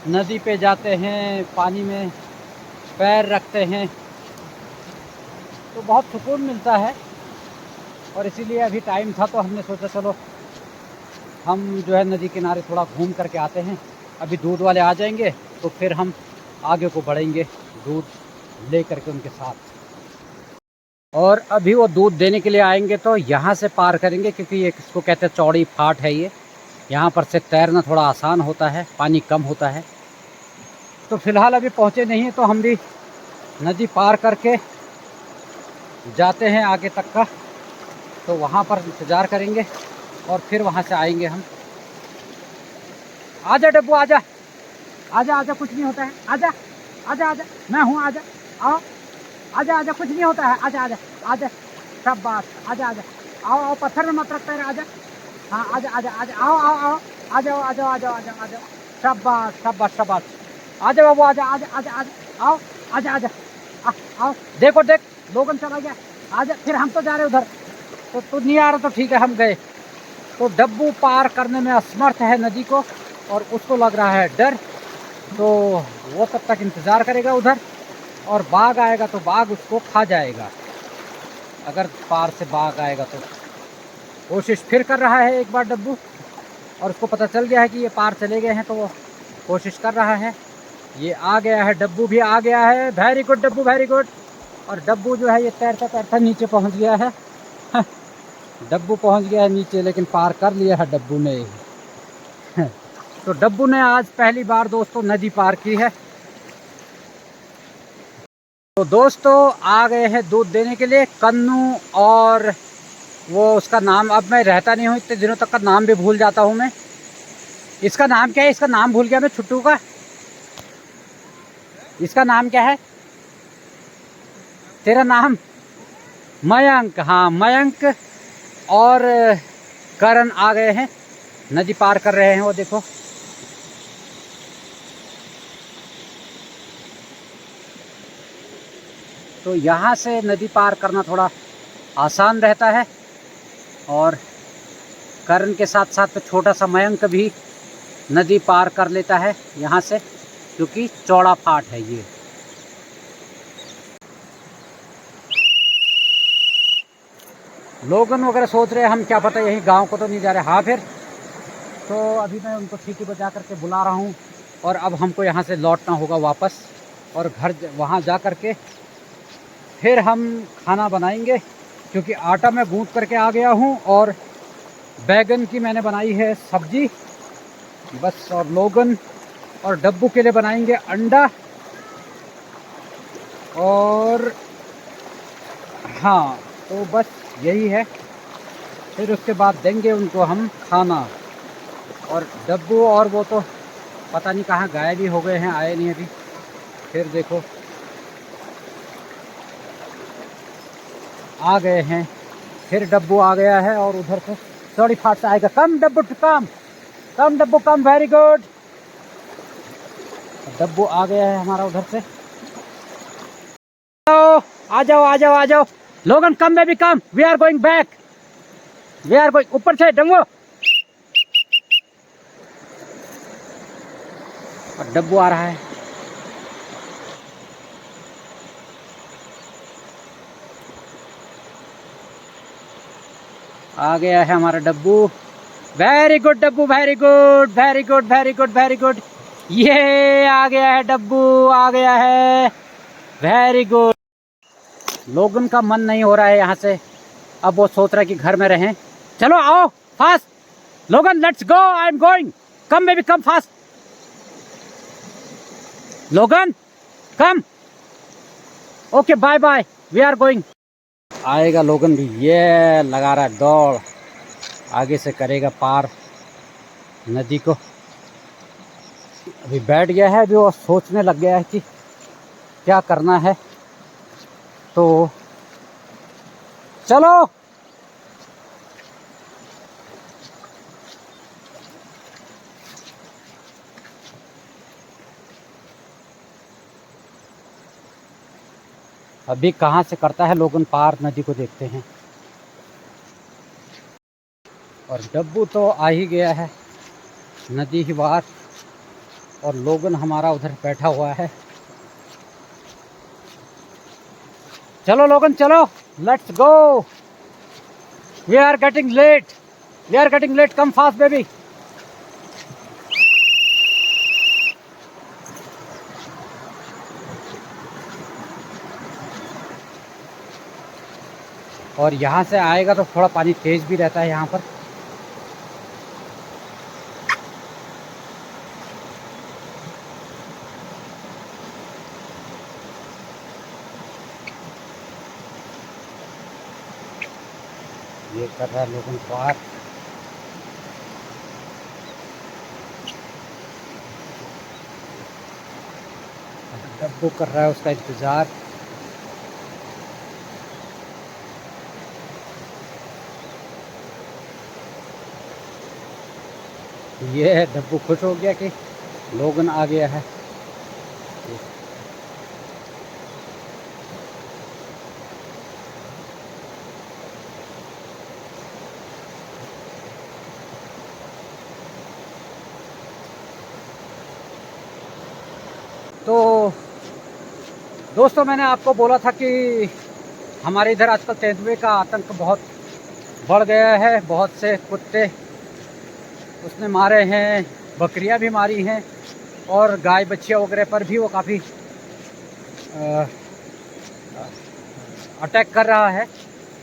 नदी पे जाते हैं, पानी में पैर रखते हैं तो बहुत सुकून मिलता है। और इसीलिए अभी टाइम था तो हमने सोचा चलो हम जो है नदी किनारे थोड़ा घूम करके आते हैं। अभी दूध वाले आ जाएंगे तो फिर हम आगे को बढ़ेंगे दूध ले करके उनके साथ। और अभी वो दूध देने के लिए आएंगे तो यहाँ से पार करेंगे, क्योंकि ये इसको कहते हैं चौड़ी फाट है ये। यहाँ पर से तैरना थोड़ा आसान होता है, पानी कम होता है। तो फ़िलहाल अभी पहुँचे नहीं हैं तो हम भी नदी पार करके जाते हैं आगे तक का, तो वहाँ पर इंतज़ार करेंगे और फिर वहाँ से आएंगे हम। आजा डब्बू आजा, आजा आजा, कुछ नहीं होता है, आजा आजा आजा, मैं हूँ, आजा आओ, आजा आजा, कुछ नहीं होता है, आजा आजा आजा, सब बात, आजा आजा, आओ आओ, पत्थर में मत रखते रहे, आजा, हाँ आजा आजा आजा, आओ आओ आओ, आ जाओ आ जाओ आ जाओ आ जाओ आ जाओ, सब बात सब बात सब बात, आजा बाबू आजा आजा आजा आजा, आओ आजा आजा, आओ, देखो देख लोगन चला गया, आजा, फिर हम तो जा रहे उधर, तो तू नहीं आ रहा तो ठीक है हम गए। तो डब्बू पार करने में असमर्थ है नदी को और उसको लग रहा है डर, तो वो तब तक इंतज़ार करेगा उधर, और बाघ आएगा तो बाघ उसको खा जाएगा। अगर पार से बाघ आएगा तो कोशिश फिर कर रहा है एक बार डब्बू, और उसको पता चल गया है कि ये पार चले गए हैं तो वो कोशिश कर रहा है। ये आ गया है, डब्बू भी आ गया है, very good Dabbu, very good. और डब्बू जो है ये तैरता तैरता नीचे पहुंच गया है। डब्बू पहुंच गया है नीचे, लेकिन पार कर लिया है डब्बू ने। तो डब्बू ने आज पहली बार दोस्तों नदी पार की है। तो दोस्तों आ गए हैं दूध देने के लिए कन्नू, और वो उसका नाम अब मैं रहता नहीं हूँ इतने दिनों तक, का नाम भी भूल जाता हूँ मैं। इसका नाम क्या है, इसका नाम भूल गया मैं, छुट्टू का। इसका नाम क्या है तेरा नाम? मयंक, हाँ मयंक और करण आ गए हैं, नदी पार कर रहे हैं वो देखो। तो यहाँ से नदी पार करना थोड़ा आसान रहता है, और करण के साथ साथ में छोटा सा मयंक भी नदी पार कर लेता है यहाँ से, क्योंकि चौड़ा फाट है ये। लोगन वगैरह सोच रहे हैं हम क्या पता यही गांव को तो नहीं जा रहे। हाँ फिर तो अभी मैं उनको सीटी बजा करके बुला रहा हूँ, और अब हमको यहाँ से लौटना होगा वापस, और घर वहाँ जा कर के फिर हम खाना बनाएंगे, क्योंकि आटा मैं गूंथ करके आ गया हूँ, और बैगन की मैंने बनाई है सब्जी बस। और लोगन और डब्बू के लिए बनाएंगे अंडा, और हाँ तो बस यही है। फिर उसके बाद देंगे उनको हम खाना। और डब्बू और वो तो पता नहीं कहाँ गायब ही हो गए हैं, आए नहीं अभी। फिर देखो आ गए हैं, फिर डब्बू आ गया है, और उधर से चौड़ी फाट से आएगा। कम डब्बू कम, कम डब्बू कम, वेरी गुड। डब्बू आ गया है हमारा उधर से। आ जाओ आ जाओ आ जाओ, लोगन कम में भी come, we are going back, we are going, ऊपर से डंगो। और डब्बू आ रहा है, आ गया है हमारा Dabbu. Very good Dabbu, very good very good very good very good, ये आ गया है डब्बू, आ गया है, वेरी गुड। लोगन का मन नहीं हो रहा है यहाँ से, अब वो सोच रहा है कि घर में रहें। चलो आओ fast Logan, let's go, I am going, come में भी come, fast Logan come, okay bye bye, we are going. आएगा लोगन भी, ये लगा रहा है दौड़, आगे से करेगा पार नदी को। अभी बैठ गया है, अभी वो सोचने लग गया है कि क्या करना है। तो चलो अभी कहाँ से करता है लोगन पार नदी को, देखते हैं। और डब्बू तो आ ही गया है नदी ही पार। और लोगन हमारा उधर बैठा हुआ है। चलो लोगन चलो, let's go, we are getting late, we are getting late, come fast baby. और यहाँ से आएगा तो थोड़ा पानी तेज भी रहता है यहाँ पर। ये कर रहा है लोगों को पार। डब्बू कर रहा है उसका इंतज़ार। ये है डब्बू खुश हो गया कि लोगन आ गया है। तो दोस्तों, मैंने आपको बोला था कि हमारे इधर आजकल तेंदुए का आतंक बहुत बढ़ गया है। बहुत से कुत्ते उसने मारे हैं, बकरियां भी मारी हैं, और गाय बच्चियां वगैरह पर भी वो काफ़ी अटैक कर रहा है।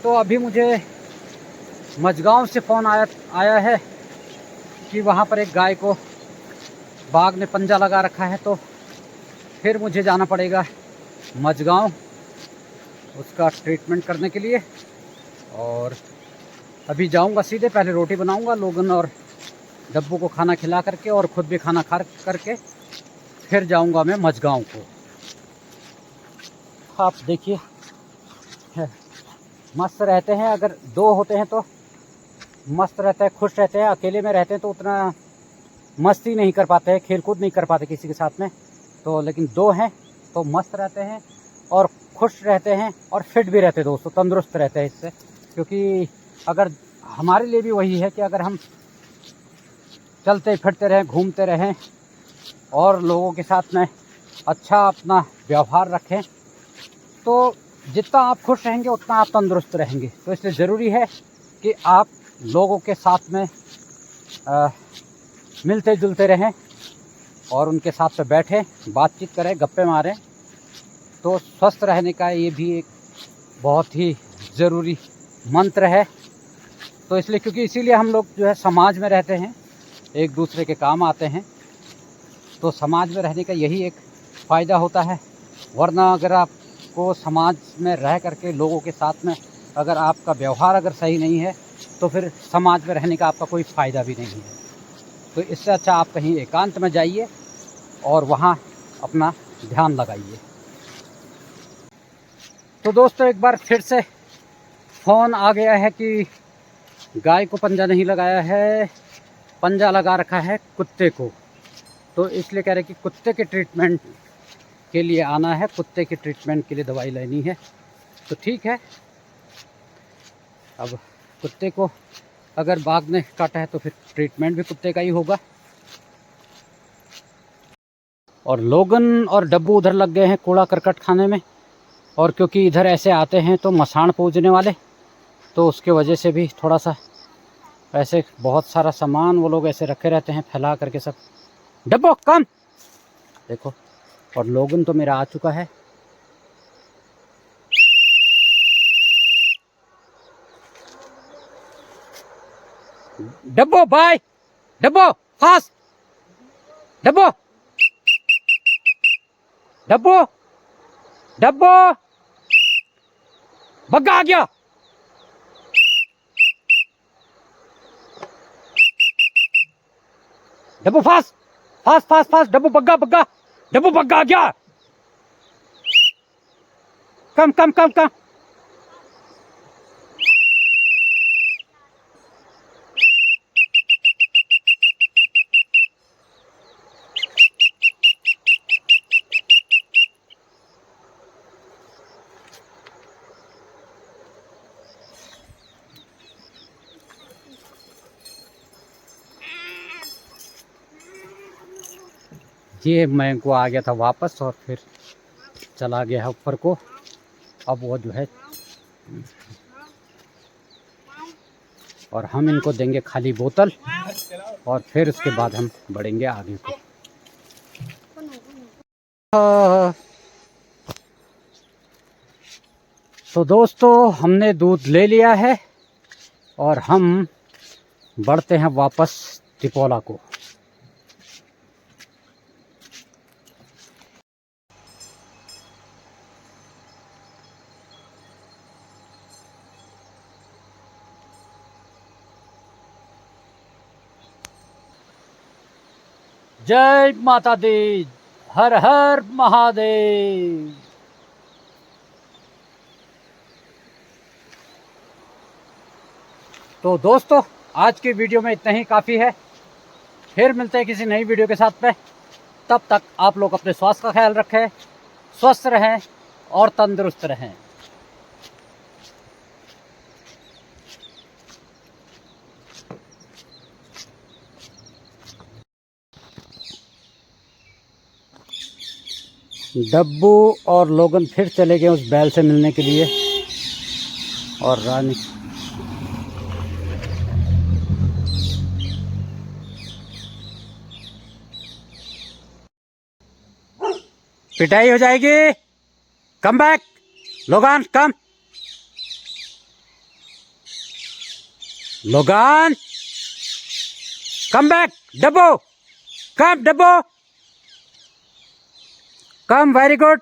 तो अभी मुझे मझगांव से फ़ोन आया है कि वहाँ पर एक गाय को बाघ ने पंजा लगा रखा है। तो फिर मुझे जाना पड़ेगा मझगांव उसका ट्रीटमेंट करने के लिए। और अभी जाऊंगा सीधे, पहले रोटी बनाऊंगा लोगन और डब्बू को खाना खिला करके, और ख़ुद भी खाना खा करके फिर जाऊंगा मैं मझगांव को। आप देखिए, मस्त रहते हैं। अगर दो होते हैं तो मस्त रहते हैं, खुश रहते हैं। अकेले में रहते हैं तो उतना मस्ती नहीं कर पाते हैं, खेल कूद नहीं कर पाते किसी के साथ में। तो लेकिन दो हैं तो मस्त रहते हैं और खुश रहते हैं और फिट भी रहते हैं दोस्तों, तंदुरुस्त रहते हैं इससे। क्योंकि अगर हमारे लिए भी वही है कि अगर हम चलते फिरते रहें, घूमते रहें और लोगों के साथ में अच्छा अपना व्यवहार रखें, तो जितना आप खुश रहेंगे उतना आप तंदुरुस्त रहेंगे। तो इसलिए ज़रूरी है कि आप लोगों के साथ में मिलते जुलते रहें और उनके साथ में बैठें, बातचीत करें, गप्पे मारें। तो स्वस्थ रहने का ये भी एक बहुत ही ज़रूरी मंत्र है। तो इसलिए, क्योंकि इसीलिए हम लोग जो है समाज में रहते हैं, एक दूसरे के काम आते हैं। तो समाज में रहने का यही एक फ़ायदा होता है। वरना अगर आपको समाज में रह करके लोगों के साथ में अगर आपका व्यवहार अगर सही नहीं है, तो फिर समाज में रहने का आपका कोई फ़ायदा भी नहीं है। तो इससे अच्छा आप कहीं एकांत में जाइए और वहाँ अपना ध्यान लगाइए। तो दोस्तों, एक बार फिर से फ़ोन आ गया है कि गाय को पंजा नहीं लगाया है, पंजा लगा रखा है कुत्ते को। तो इसलिए कह रहे कि कुत्ते के ट्रीटमेंट के लिए आना है, कुत्ते के ट्रीटमेंट के लिए दवाई लेनी है। तो ठीक है, अब कुत्ते को अगर बाघ ने काटा है तो फिर ट्रीटमेंट भी कुत्ते का ही होगा। और लोगन और डब्बू उधर लग गए हैं कूड़ा करकट खाने में। और क्योंकि इधर ऐसे आते हैं तो मसाण पूजने वाले, तो उसके वजह से भी थोड़ा सा ऐसे बहुत सारा सामान वो लोग ऐसे रखे रहते हैं फैला करके सब। डब्बू कम, देखो। और लोगन तो मेरा आ चुका है। डब्बू बाय, डब्बू फास्ट, डब्बू, डब्बू, डब्बू, बग्गा आ गया। डब्बू फास्ट, फास्ट फास्ट फास्ट, डब्बू बग्गा बग्गा, डब्बू बग्गा आ गया। कम कम कम कम। ये मैं को आ गया था वापस और फिर चला गया है ऊपर को। अब वो जो है और हम इनको देंगे खाली बोतल और फिर उसके बाद हम बढ़ेंगे आगे को। तो दोस्तों हमने दूध ले लिया है और हम बढ़ते हैं वापस टिपोला को। जय माता दी, हर हर महादेव। तो दोस्तों आज की वीडियो में इतना ही काफ़ी है। फिर मिलते हैं किसी नई वीडियो के साथ में। तब तक आप लोग अपने स्वास्थ्य का ख्याल रखें, स्वस्थ रहें और तंदुरुस्त रहें। डब्बू और लोगन फिर चले गए उस बैल से मिलने के लिए और रानी पिटाई हो जाएगी। कम बैक लोगान, कम लोगान, कम बैक। डब्बू कम, डब्बू कम, वेरी गुड।